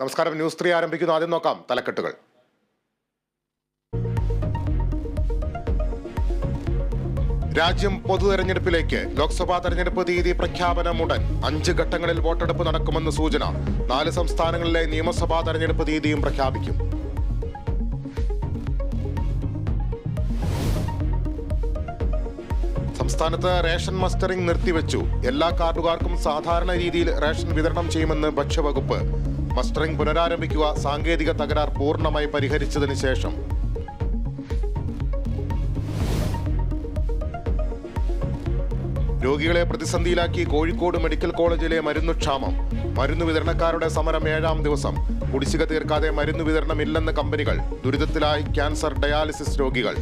നമസ്കാരം. ന്യൂസ് 3 ആരംഭിക്കുന്നു. ആദ്യം നോക്കാം തലക്കെട്ടുകൾ. രാജ്യം പൊതുതെരഞ്ഞെടുപ്പിലേക്ക്. ലോക്സഭാ തെരഞ്ഞെടുപ്പ് തീയതി പ്രഖ്യാപനം ഉടൻ. 5 ഘട്ടങ്ങളിൽ വോട്ടെടുപ്പ് നടക്കുമെന്ന് സൂചന. 4 സംസ്ഥാനങ്ങളിലെ നിയമസഭാ തെരഞ്ഞെടുപ്പ് തീയതിയും പ്രഖ്യാപിക്കും. സംസ്ഥാനത്ത് റേഷൻ മസ്റ്ററിംഗ് നിർത്തിവെച്ചു. എല്ലാ കാർഡുകാർക്കും സാധാരണ രീതിയിൽ റേഷൻ വിതരണം ചെയ്യുമെന്ന് ഭക്ഷ്യവകുപ്പ്. മസ്റ്ററിംഗ് പുനരാരംഭിക്കുക. സാങ്കേതിക തകരാർ പൂർണ്ണമായി പരിഹരിച്ചതിന് ശേഷം. രോഗികളെ പ്രതിസന്ധിയിലാക്കി കോഴിക്കോട് മെഡിക്കൽ കോളേജിലെ മരുന്നുക്ഷാമം. മരുന്ന് വിതരണക്കാരുടെ സമരം 7ാം ദിവസം. കുടിശ്ശിക തീർക്കാതെ മരുന്ന് വിതരണമില്ലെന്ന് കമ്പനികൾ. ദുരിതത്തിലായി ക്യാൻസർ, ഡയാലിസിസ് രോഗികൾ.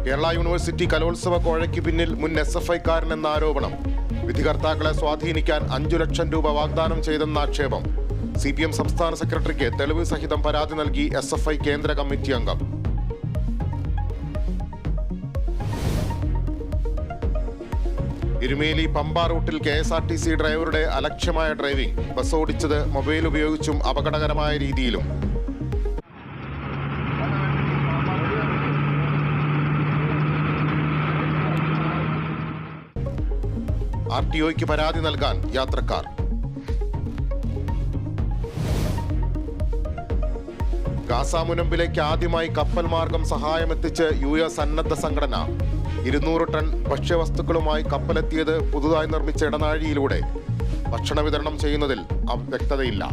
കേരള യൂണിവേഴ്സിറ്റി കലോത്സവ കോഴയ്ക്ക് പിന്നിൽ മുൻ SFI-കാരനെന്ന ആരോപണം. വിധികർത്താക്കളെ സ്വാധീനിക്കാൻ 5 ലക്ഷം രൂപ വാഗ്ദാനം ചെയ്തെന്ന ആക്ഷേപം. CPM സംസ്ഥാന സെക്രട്ടറിക്ക് തെളിവ് സഹിതം പരാതി നൽകി SFI കേന്ദ്ര കമ്മിറ്റി അംഗം. എരുമേലി പമ്പ റൂട്ടിൽ KSRTC ഡ്രൈവറുടെ അലക്ഷ്യമായ ഡ്രൈവിംഗ്. ബസ് ഓടിച്ചത് മൊബൈൽ ഉപയോഗിച്ചും അപകടകരമായ രീതിയിലും. RTOയ്ക്ക് പരാതി നൽകാൻ യാത്രക്കാർ. ഗാസ മുനമ്പിലേക്ക് ആദ്യമായി കപ്പൽ മാർഗം സഹായമെത്തിച്ച് US സന്നദ്ധ സംഘടന. 200 ടൺ ഭക്ഷ്യവസ്തുക്കളുമായി കപ്പലെത്തിയത് പുതുതായി നിർമ്മിച്ച ഇടനാഴിയിലൂടെ. ഭക്ഷണ വിതരണം ചെയ്യുന്നതിൽ വ്യക്തതയില്ല.